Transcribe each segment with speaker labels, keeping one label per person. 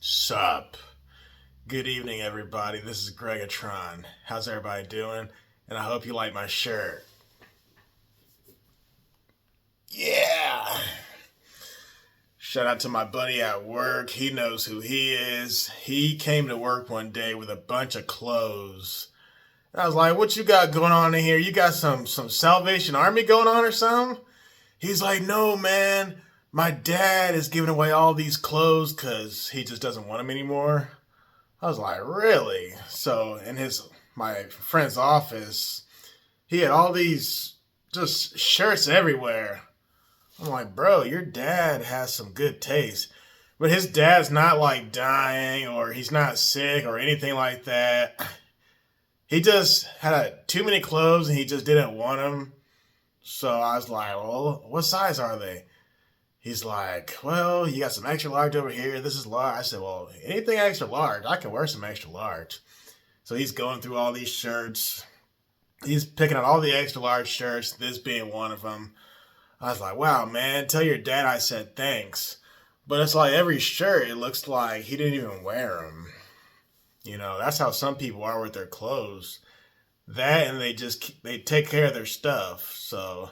Speaker 1: Sup. Good evening, everybody. This is Greggatron. How's everybody doing? And I hope you like my shirt. Yeah. Shout out to my buddy at work. He knows who he is. He came to work one day with a bunch of clothes. And I was like, what you got going on in here? You got some Salvation Army going on or something? He's like, no, man. My dad is giving away all these clothes because he just doesn't want them anymore. I was like, really? So in my friend's office, he had all these just shirts everywhere. I'm like, bro, your dad has some good taste. But his dad's not like dying or he's not sick or anything like that. He just had too many clothes and he just didn't want them. So I was like, well, what size are they? He's like, well, you got some extra large over here. This is large. I said, well, anything extra large, I can wear some extra large. So he's going through all these shirts. He's picking out all the extra large shirts, this being one of them. I was like, wow, man, tell your dad I said thanks. But it's like every shirt, it looks like he didn't even wear them. You know, that's how some people are with their clothes. That and they take care of their stuff. So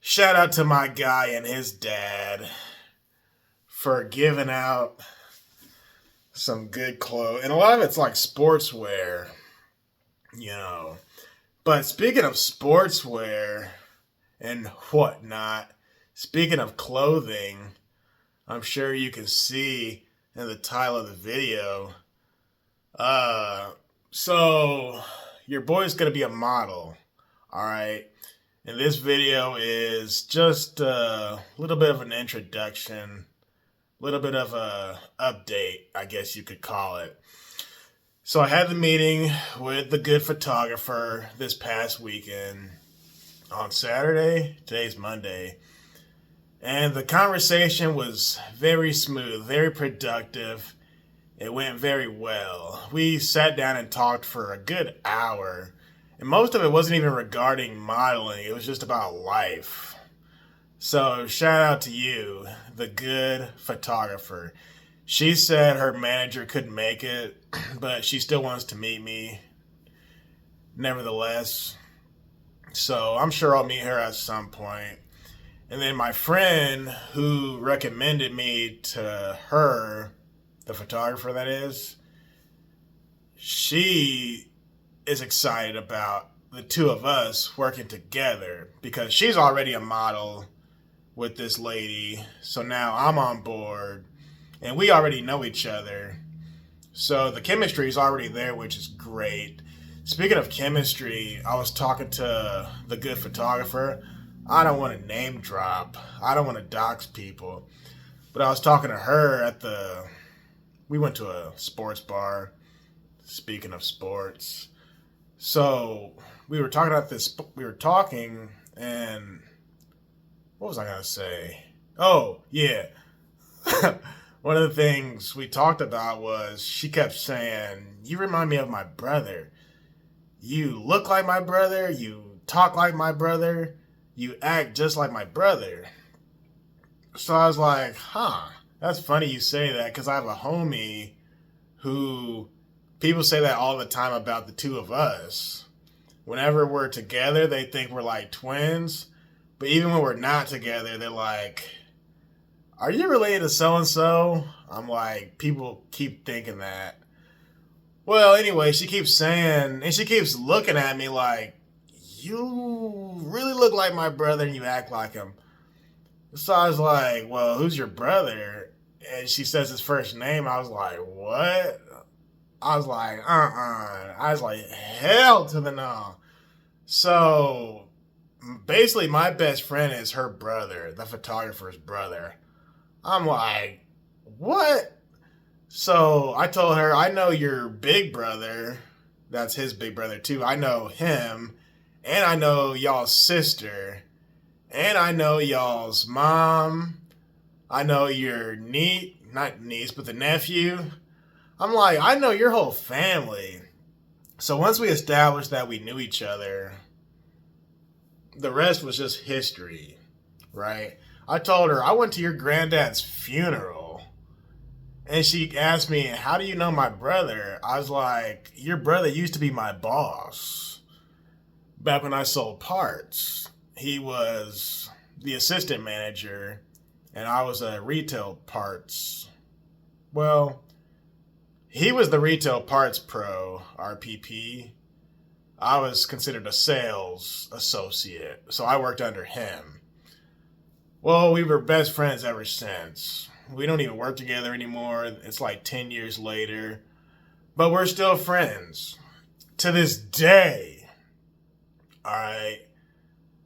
Speaker 1: shout out to my guy and his dad for giving out some good clothes. And a lot of it's like sportswear, you know. But speaking of sportswear and whatnot, speaking of clothing, I'm sure you can see in the title of the video. So your boy's going to be a model, all right? And this video is just a little bit of an introduction, a little bit of a update, I guess you could call it. So I had the meeting with the good photographer this past weekend on Saturday. Today's Monday. And the conversation was very smooth, very productive. It went very well. We sat down and talked for a good hour. And most of it wasn't even regarding modeling. It was just about life. So shout out to you, the good photographer. She said her manager couldn't make it, but she still wants to meet me nevertheless. So I'm sure I'll meet her at some point. And then my friend who recommended me to her, the photographer that is, she is excited about the two of us working together because she's already a model with this lady. So now I'm on board and we already know each other. So the chemistry is already there, which is great. Speaking of chemistry, I was talking to the good photographer. I don't want to name drop. I don't want to dox people. But I was talking to her we went to a sports bar. Speaking of sports. So we were talking about this. We were talking, and what was I going to say? Oh, yeah. One of the things we talked about was she kept saying, you remind me of my brother. You look like my brother. You talk like my brother. You act just like my brother. So I was like, that's funny you say that because I have a homie who people say that all the time about the two of us. Whenever we're together, they think we're like twins. But even when we're not together, they're like, are you related to so-and-so? I'm like, people keep thinking that. Well, anyway, she keeps saying, and she keeps looking at me like, you really look like my brother and you act like him. So I was like, well, who's your brother? And she says his first name. I was like, what? I was like, I was like, hell to the no. So basically my best friend is her brother, the photographer's brother. I'm like, what? So I told her, I know your big brother. That's his big brother too. I know him. And I know y'all's sister. And I know y'all's mom. I know your not niece, but the nephew. I'm like, I know your whole family. So once we established that we knew each other, the rest was just history, right? I told her, I went to your granddad's funeral. And she asked me, how do you know my brother? I was like, your brother used to be my boss back when I sold parts. He was the assistant manager, and I was a retail parts. Well, he was the retail parts pro, RPP. I was considered a sales associate, so I worked under him. Well, we were best friends ever since. We don't even work together anymore. It's like 10 years later. But we're still friends to this day. All right.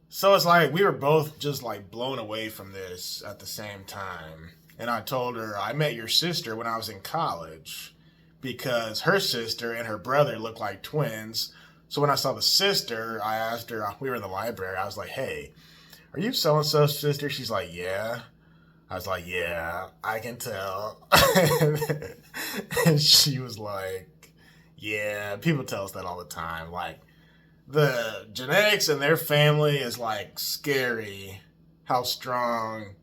Speaker 1: So it's like we were both just like blown away from this at the same time. And I told her, I met your sister when I was in college because her sister and her brother look like twins. So when I saw the sister, I asked her, we were in the library. I was like, hey, are you so-and-so's sister? She's like, yeah. I was like, yeah, I can tell. And she was like, yeah, people tell us that all the time. Like, the genetics in their family is like scary how strong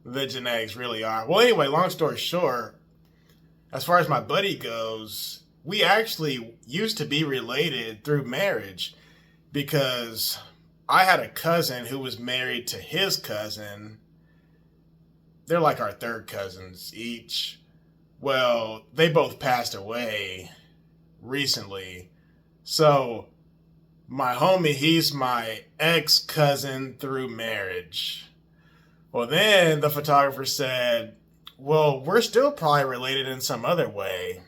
Speaker 1: the genetics really are. Well, anyway, long story short, as far as my buddy goes, we actually used to be related through marriage because I had a cousin who was married to his cousin. They're like our third cousins each. Well, they both passed away recently. So my homie, he's my ex-cousin through marriage. Well, then the photographer said, well, we're still probably related in some other way.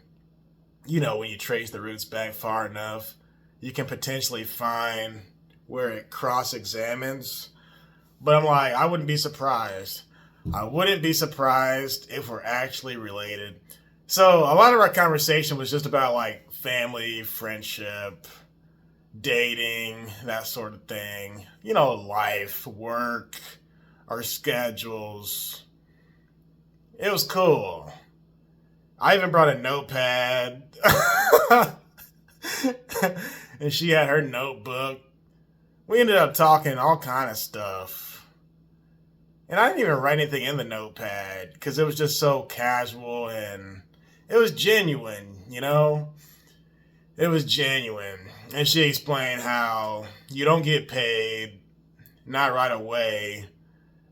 Speaker 1: You know, when you trace the roots back far enough, you can potentially find where it cross-examines. But I'm like, I wouldn't be surprised. I wouldn't be surprised if we're actually related. So a lot of our conversation was just about like family, friendship, dating, that sort of thing. You know, life, work, our schedules. It was cool. I even brought a notepad. And she had her notebook. We ended up talking all kind of stuff. And I didn't even write anything in the notepad because it was just so casual and it was genuine, you know? It was genuine. And she explained how you don't get paid, not right away,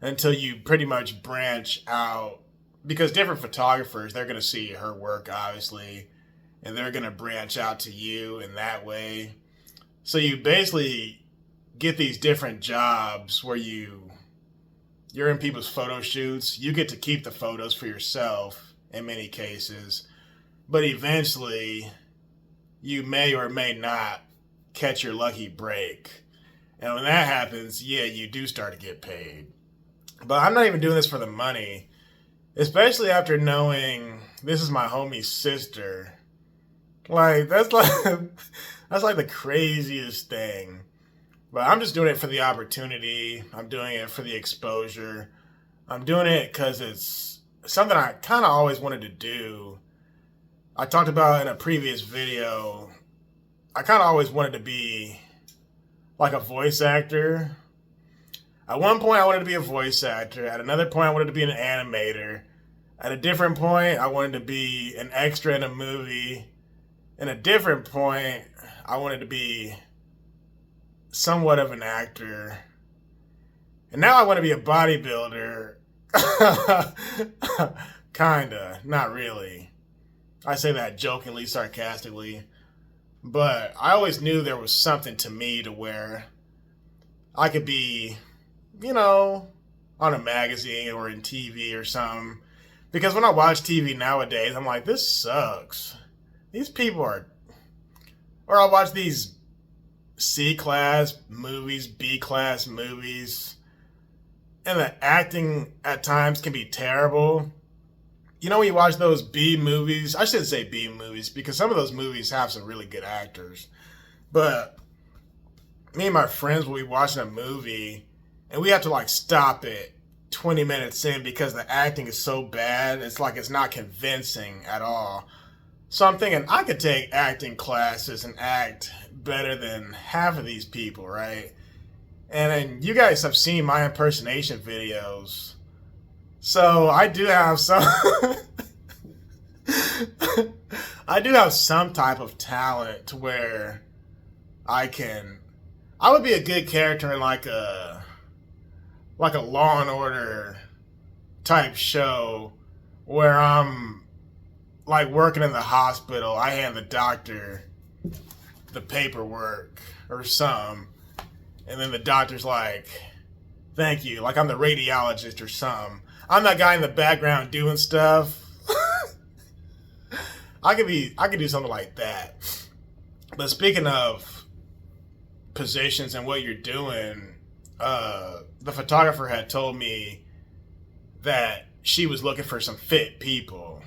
Speaker 1: until you pretty much branch out. Because different photographers, they're going to see her work, obviously, and they're going to branch out to you in that way. So you basically get these different jobs where you're in people's photo shoots. You get to keep the photos for yourself in many cases. But eventually, you may or may not catch your lucky break. And when that happens, yeah, you do start to get paid. But I'm not even doing this for the money. Especially after knowing this is my homie's sister. Like, that's like the craziest thing. But I'm just doing it for the opportunity. I'm doing it for the exposure. I'm doing it because it's something I kind of always wanted to do. I talked about in a previous video, I kind of always wanted to be like a voice actor. At one point, I wanted to be a voice actor. At another point, I wanted to be an animator. At a different point, I wanted to be an extra in a movie. At a different point, I wanted to be somewhat of an actor. And now I want to be a bodybuilder. Kinda. Not really. I say that jokingly, sarcastically. But I always knew there was something to me to where I could be, you know, on a magazine or in TV or something. Because when I watch TV nowadays, I'm like, this sucks. These people are... Or I'll watch these C-class movies, B-class movies, and the acting at times can be terrible. You know, when you watch those B movies, I shouldn't say B movies, because some of those movies have some really good actors. But me and my friends will be watching a movie, and we have to, like, stop it 20 minutes in because the acting is so bad. It's like it's not convincing at all. So I'm thinking I could take acting classes and act better than half of these people, right? And then you guys have seen my impersonation videos. So I do have some... I do have some type of talent to where I would be a good character in like a Law and Order type show where I'm like working in the hospital. I hand the doctor the paperwork or something, and then the doctor's like, thank you. Like I'm the radiologist or something. I'm that guy in the background doing stuff. I could do something like that. But speaking of positions and what you're doing, the photographer had told me that she was looking for some fit people.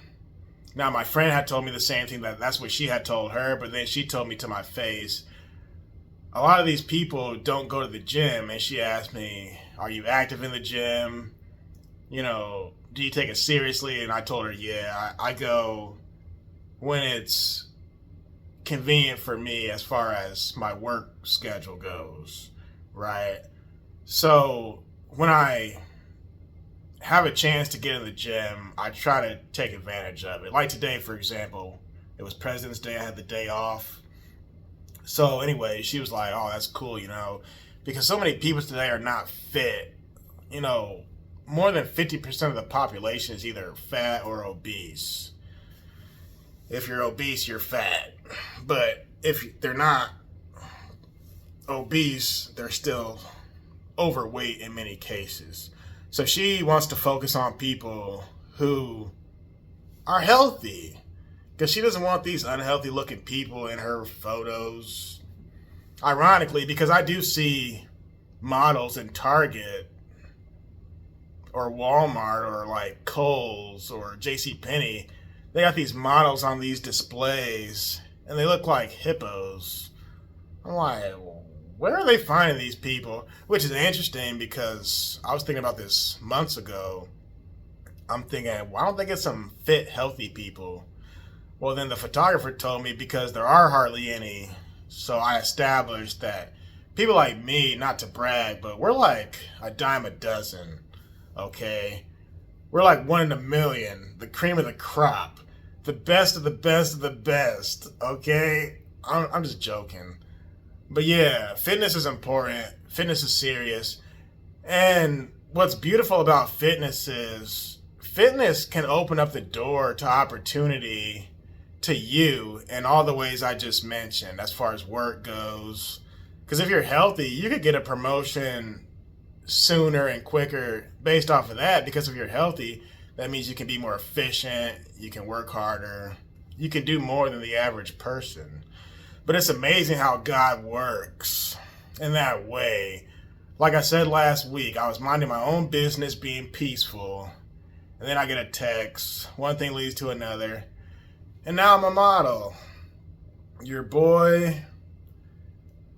Speaker 1: Now my friend had told me the same thing, that's what she had told her, but then she told me to my face, a lot of these people don't go to the gym, and she asked me, are you active in the gym? You know, do you take it seriously? And I told her, yeah, I go when it's convenient for me as far as my work schedule goes, right? So when I have a chance to get in the gym, I try to take advantage of it. Like today, for example, it was President's Day. I had the day off. So anyway, she was like, oh, that's cool, you know, because so many people today are not fit. You know, more than 50% of the population is either fat or obese. If you're obese, you're fat. But if they're not obese, they're still overweight in many cases. So she wants to focus on people who are healthy, because she doesn't want these unhealthy looking people in her photos. Ironically, because I do see models in Target or Walmart or like Kohl's or JCPenney, they got these models on these displays and they look like hippos. I'm like, where are they finding these people? Which is interesting because I was thinking about this months ago. I'm thinking, why don't they get some fit, healthy people? Well, then the photographer told me because there are hardly any. So I established that people like me, not to brag, but we're like a dime a dozen, okay? We're like one in a million, the cream of the crop, the best of the best of the best, okay? I'm just joking. But yeah, fitness is important. Fitness is serious. And what's beautiful about fitness is fitness can open up the door to opportunity to you in all the ways I just mentioned as far as work goes. Because if you're healthy, you could get a promotion sooner and quicker based off of that. Because if you're healthy, that means you can be more efficient, you can work harder, you can do more than the average person. But it's amazing how God works in that way. Like I said last week, I was minding my own business, being peaceful, and then I get a text. One thing leads to another. And now I'm a model. Your boy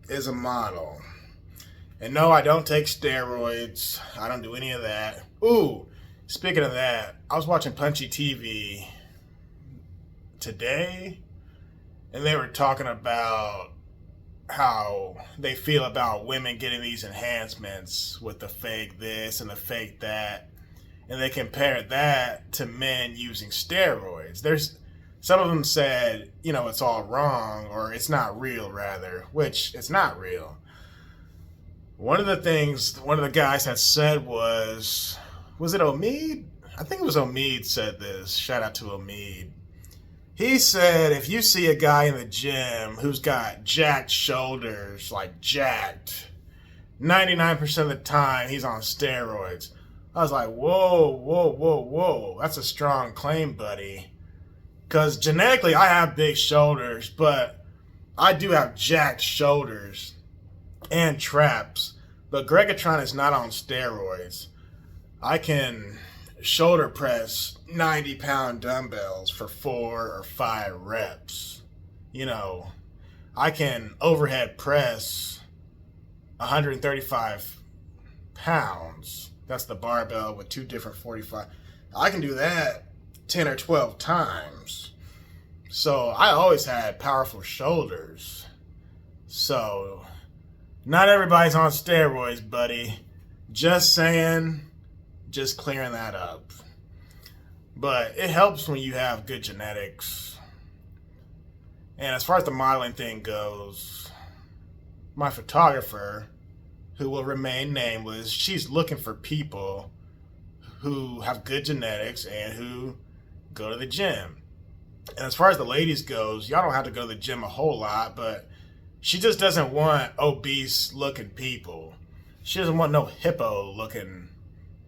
Speaker 1: is a model. And no, I don't take steroids. I don't do any of that. Ooh, speaking of that, I was watching Punchy TV today, and they were talking about how they feel about women getting these enhancements with the fake this and the fake that. And they compared that to men using steroids. Some of them said, you know, it's all wrong, or it's not real, rather, which it's not real. One of the things one of the guys had said was it Omid? I think it was Omid said this. Shout out to Omid. He said, if you see a guy in the gym who's got jacked shoulders, like jacked, 99% of the time he's on steroids. I was like, whoa. That's a strong claim, buddy. Because genetically, I have big shoulders, but I do have jacked shoulders and traps. But Greggatron is not on steroids. I can shoulder press 90-pound dumbbells for 4 or 5 reps. You know, I can overhead press 135 pounds. That's the barbell with 2 different 45. I can do that 10 or 12 times. So I always had powerful shoulders. So not everybody's on steroids, buddy. Just saying, just clearing that up. But it helps when you have good genetics. And as far as the modeling thing goes, my photographer, who will remain nameless, she's looking for people who have good genetics and who go to the gym. And as far as the ladies goes, y'all don't have to go to the gym a whole lot, but she just doesn't want obese looking people. She doesn't want no hippo looking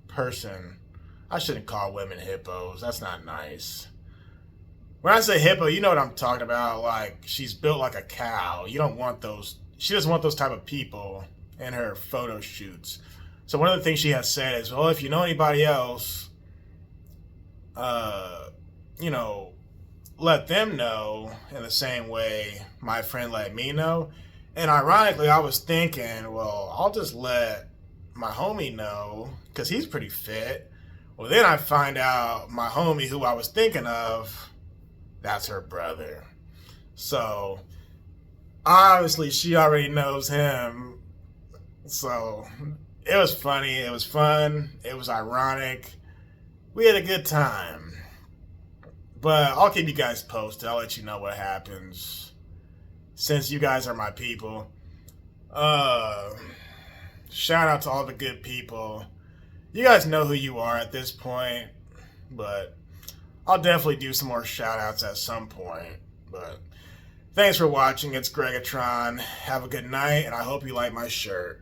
Speaker 1: person. I shouldn't call women hippos. That's not nice. When I say hippo, you know what I'm talking about. Like, she's built like a cow. You don't want those. She doesn't want those type of people in her photo shoots. So one of the things she has said is, well, if you know anybody else, let them know in the same way my friend let me know. And ironically, I was thinking, well, I'll just let my homie know because he's pretty fit. Well, then I find out my homie who I was thinking of, that's her brother. So obviously she already knows him. So it was funny. It was fun. It was ironic. We had a good time. But I'll keep you guys posted. I'll let you know what happens. Since you guys are my people. Shout out to all the good people. You guys know who you are at this point. But I'll definitely do some more shout outs at some point. But thanks for watching. It's Greggatron. Have a good night, and I hope you like my shirt.